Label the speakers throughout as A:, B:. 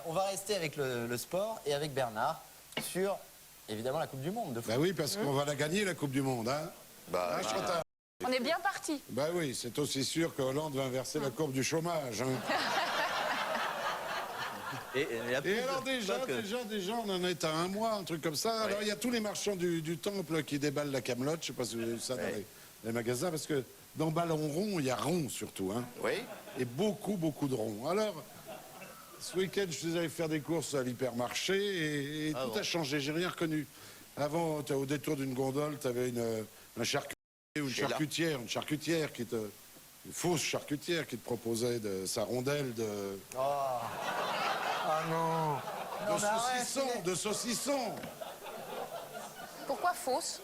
A: On va rester avec le sport et avec Bernard sur, évidemment, la Coupe du Monde de foot.
B: Bah oui, parce qu'on va la gagner, la Coupe du Monde, hein.
C: Bah,
B: Chantal.
D: On est bien parti.
B: Bah oui, c'est aussi sûr que Hollande va inverser la courbe du chômage, hein.
A: Et
B: alors déjà, on en est à un mois, un truc comme ça. Alors il y a tous les marchands du temple qui déballent la camelote. Je sais pas si vous avez vu ça dans les magasins, parce que dans Ballon Rond, il y a rond surtout, hein.
C: Oui.
B: Et beaucoup de ronds. Alors, ce week-end, je suis allé faire des courses à l'hypermarché et tout a changé. J'ai rien reconnu. Avant, au détour d'une gondole, tu avais un charcutier ou une charcutière qui te... Une fausse charcutière qui te proposait sa rondelle de...
A: Ah non.
B: De saucisson.
D: Pourquoi fausse?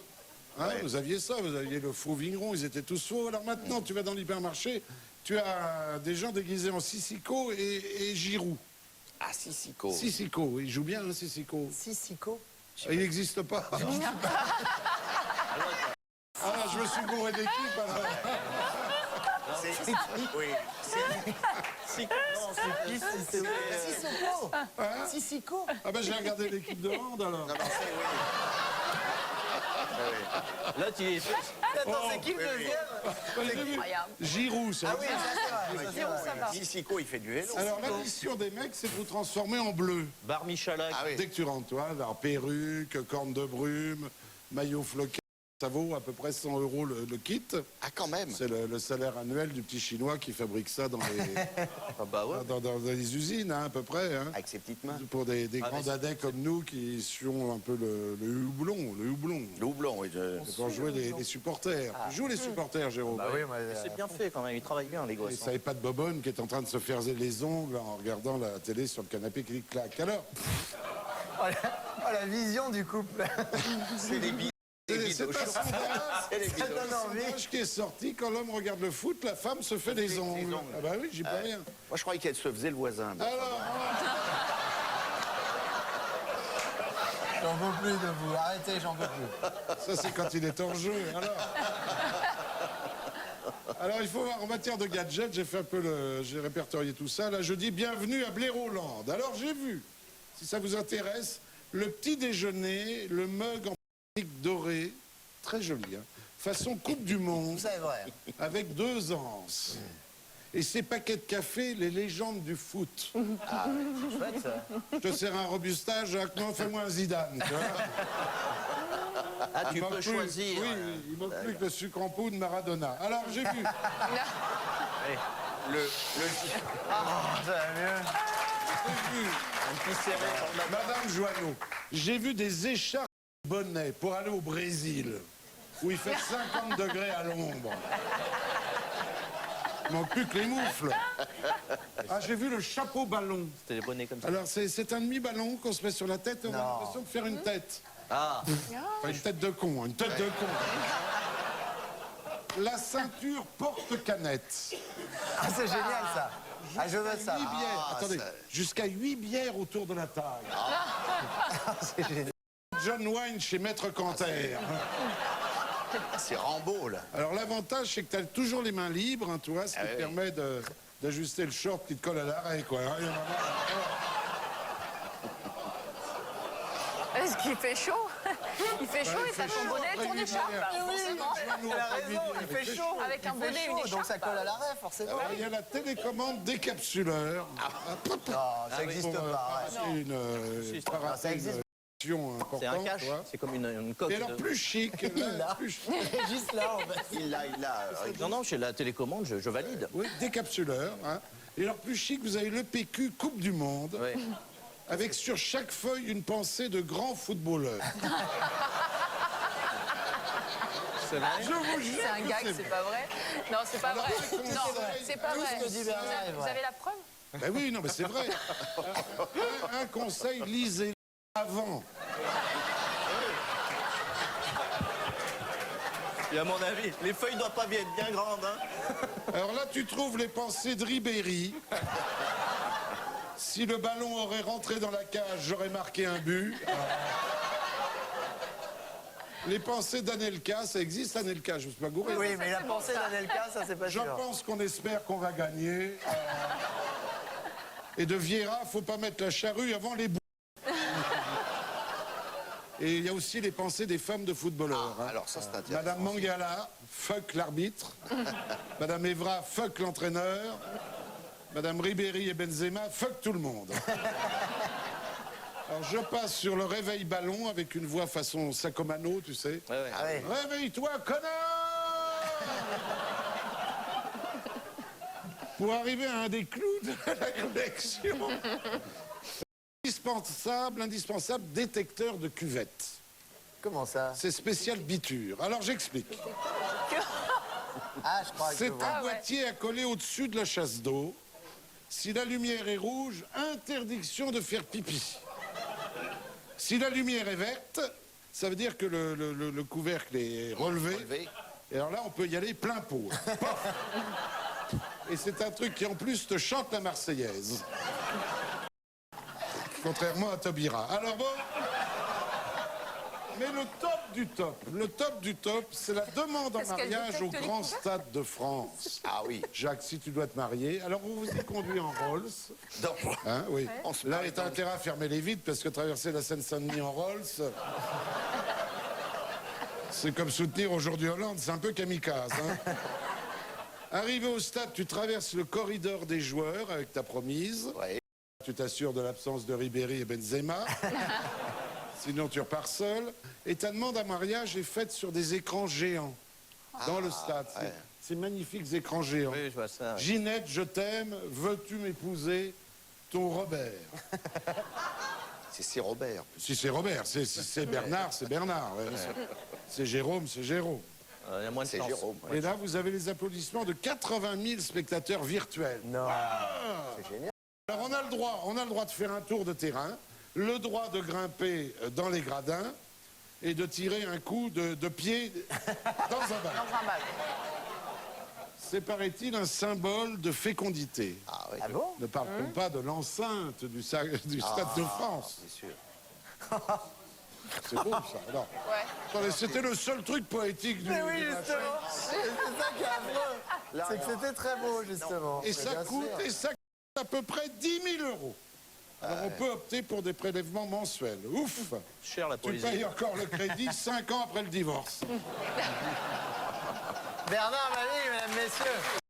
B: Hein, vous aviez ça, vous aviez le faux vigneron, ils étaient tous faux. Alors maintenant, tu vas dans l'hypermarché, tu as des gens déguisés en Sissiko et Giroud.
C: Ah, Sissiko.
B: Sissiko, il joue bien, hein, Sissiko.
A: Sissiko.
B: Il n'existe pas. Ah, je me suis bourré d'équipe, alors.
C: C'est oui.
A: Sissoko. Sissiko.
B: Ah ben j'ai regardé l'équipe de hand, alors.
C: Non, non, c'est oui.
A: Là, tu es... Attends, c'est qui le deuxième?
B: C'est
D: incroyable.
B: Giroud, c'est
A: Ah oui, ça c'est vrai.
D: Giroud, ça va.
C: Sissiko, il fait du vélo.
B: Alors la mission des mecs, c'est de vous transformer en bleu.
A: Bar Michalak.
C: Ah oui.
B: Dès que tu rentres, toi, alors, perruque, corne de brume, maillot floqué, ça vaut à peu près 100 € le kit.
C: Ah, quand même.
B: C'est le salaire annuel du petit chinois qui fabrique ça dans les,
A: Ah bah ouais.
B: dans les usines, hein, à peu près. Hein.
C: Avec ses petites mains.
B: Pour des
A: Ah,
B: grands
A: mais
B: dadais comme nous qui sont un peu le houblon.
C: Le houblon, oui.
B: Pour jouer les supporters. Tu joues les supporters, Jérôme.
A: Bah oui, moi, c'est bien fait quand même, ils travaillent bien les
B: Et
A: gosses.
B: ça n'est pas de Bobonne qui est en train de se faire les ongles en regardant la télé sur le canapé qui claque. Alors,
A: Oh, la vision du couple.
C: C'est les billes.
B: c'est un sondage,
C: C'est les
A: Ça
C: billes.
A: donne envie.
B: sondage qui est sorti quand l'homme regarde le foot, la femme se fait les ongles.
C: ongles.
B: Ah bah oui, j'y peux rien.
C: Moi, je croyais qu'elle se faisait le voisin.
B: Alors,
A: J'en peux plus de vous, arrêtez, j'en peux plus.
B: ça c'est quand il est en jeu. Alors il faut voir, en matière de gadgets, j'ai répertorié tout ça. Là, je dis bienvenue à Blaireauland. Alors j'ai vu, si ça vous intéresse, le petit déjeuner, le mug en plastique doré, très joli, hein, façon Coupe du Monde,
A: C'est vrai.
B: avec 2 anses. Et ces paquets de café, les légendes du foot.
A: C'est chouette ça.
B: Je te sers un Robusta, Jacques, non, fais-moi un Zidane. Tu vois.
A: Ah, tu
B: Il manque
A: peux
B: plus-
A: choisir.
B: Oui, il manque plus que le sucre en poudre Maradona. Alors j'ai vu.
C: Le...
A: Ah, ça va mieux.
B: J'ai vu.
A: Un petit serré sur la...
B: Madame Joanneau, j'ai vu des écharpes de bonnet pour aller au Brésil, où il fait 50 degrés à l'ombre. Il manque plus que les moufles. Ah, j'ai vu le chapeau ballon.
A: C'était des bonnets comme ça.
B: Alors, c'est un demi-ballon qu'on se met sur la tête et on a
A: Non.
B: l'impression de faire une tête.
A: Ah,
B: Enfin, une tête de con, une tête de con. La ceinture porte-canette.
A: ah c'est génial ça. Ah, je veux ça.
B: 8 bières.
C: Ah,
B: Attendez,
C: ça-
B: jusqu'à 8 bières autour de la table.
A: Ah, c'est génial.
B: John Wine chez Maître Canter.
C: C'est Rambo, là.
B: Alors l'avantage, c'est que tu as toujours les mains libres, hein, tu vois, ce qui
C: Ah
B: te
C: oui.
B: permet d'ajuster le short qui te colle à l'arrêt, quoi. Hein,
D: Est-ce qu'il fait chaud? Il fait chaud et ça ton bonnet et ton
B: après
D: écharpe,
B: l'hiver.
D: forcément.
A: Elle a raison, il fait chaud.
D: Avec un
A: Il fait
D: bonnet et
A: chaud,
D: une
A: donc ça
D: écharpe.
A: colle à l'arrêt, forcément.
B: Alors, il y a la télécommande décapsuleur.
A: Non, ça n'existe
B: Pour,
A: pas. arrête.
B: passer une
A: Non, ça existe.
B: action importante.
A: C'est un cache,
B: tu vois.
A: c'est comme une coque.
B: Et alors, plus chic.
A: Il l'a.
B: plus chic.
A: Juste là, en fait.
C: Il l'a.
A: Non, non, chez la télécommande, je valide.
B: Oui, décapsuleur. Hein. Et alors, plus chic, vous avez le PQ Coupe du Monde,
A: Ouais.
B: avec sur chaque feuille une pensée de grand footballeur.
A: C'est vrai.
B: Je vous jure.
D: C'est un
B: que
D: gag, c'est pas vrai? Non, c'est pas vrai.
B: c'est
D: Non,
B: vrai.
D: c'est pas
B: Tout
D: vrai.
B: ce que dit Bernard
A: est
D: Vous
A: vrai.
D: avez la preuve?
B: Ben oui, non, mais c'est vrai. Un conseil, lisez avant.
A: Et à mon avis, les feuilles doivent pas bien être bien grandes. Hein.
B: Alors là, tu trouves les pensées de Ribéry. Si le ballon aurait rentré dans la cage, j'aurais marqué un but. Les pensées d'Anelka, ça existe, Anelka, je ne me suis pas gouré.
A: Oui, mais la
D: c'est bon,
A: pensée
D: ça.
A: d'Anelka, ça c'est pas
B: Je
A: sûr.
B: pense qu'on espère qu'on va gagner. Et de Vieira, faut pas mettre la charrue avant les bouts. Et il y a aussi les pensées des femmes de footballeurs.
C: Ah,
B: hein.
C: alors ça, c'est intéressant.
B: Madame Mangala, fuck l'arbitre. Madame Evra, fuck l'entraîneur. Madame Ribéry et Benzema, fuck tout le monde. Alors je passe sur le réveil ballon avec une voix façon Sacomano, tu sais.
C: Ouais, ouais.
A: Ah ouais.
B: Réveille-toi, connard! Pour arriver à un des clous de la connexion. Indispensable détecteur de cuvette.
A: Comment ça?
B: C'est spécial biture. Alors j'explique.
A: Ah, je crois que je
B: C'est
A: vois.
B: un boîtier à coller au-dessus de la chasse d'eau. Si la lumière est rouge, interdiction de faire pipi. Si la lumière est verte, ça veut dire que le couvercle est relevé.
C: Relevé.
B: Et alors là, on peut y aller plein pot. Pof. Et c'est un truc qui en plus te chante la Marseillaise. Contrairement à Taubira. Alors bon. Mais le top du top, c'est la demande en
D: Est-ce qu'elle
B: mariage au
D: détecte les
B: grand
D: couverts
B: stade de France.
C: Ah oui.
B: Jacques, si tu dois te marier, alors on vous y conduit en Rolls.
C: Donc,
B: Hein, oui.
C: On se
B: Là,
C: marie
B: est intérêt à fermer les vitres parce que traverser la Seine-Saint-Denis en Rolls, c'est comme soutenir aujourd'hui Hollande, c'est un peu kamikaze. Hein. Arrivé au stade, tu traverses le corridor des joueurs avec ta promise.
C: ouais.
B: Tu t'assures de l'absence de Ribéry et Benzema. Sinon, tu repars seul. Et ta demande en mariage est faite sur des écrans géants dans le stade.
C: ouais.
B: Ces magnifiques écrans géants.
A: Oui, je vois ça. Oui.
B: Ginette, je t'aime, veux-tu m'épouser, ton Robert?
C: C'est Robert.
B: Si c'est Robert, si c'est Bernard, c'est Bernard. Ouais. C'est Jérôme, c'est Jérôme.
A: Il y a moins de
C: C'est
A: chance.
C: Jérôme. ouais.
B: Et là, vous avez les applaudissements de 80 000 spectateurs virtuels.
A: Non. C'est génial.
B: Alors on a le droit de faire un tour de terrain, le droit de grimper dans les gradins et de tirer un coup de pied dans un bal.
D: Dans un bal.
B: C'est, paraît-il, un symbole de fécondité.
C: Ah oui.
A: Ah bon?
B: Ne parle-t-on pas de l'enceinte du Stade de France?
C: C'est sûr.
B: C'est beau, ça. Alors,
D: Ouais.
B: attendez, c'était le seul truc poétique du
A: Mais oui,
B: du machin.
A: justement. C'est ça qui est affreux. C'est que c'était très beau, justement.
B: Et
A: Mais
B: ça
A: bien
B: coûte,
A: sûr.
B: et ça coûte à peu près 10 000 euros. Alors on peut opter pour des prélèvements mensuels. Ouf!
A: Cher la
B: Tu
A: police.
B: payes encore le crédit 5 ans après le divorce.
A: Bernard Mabille, mesdames, messieurs.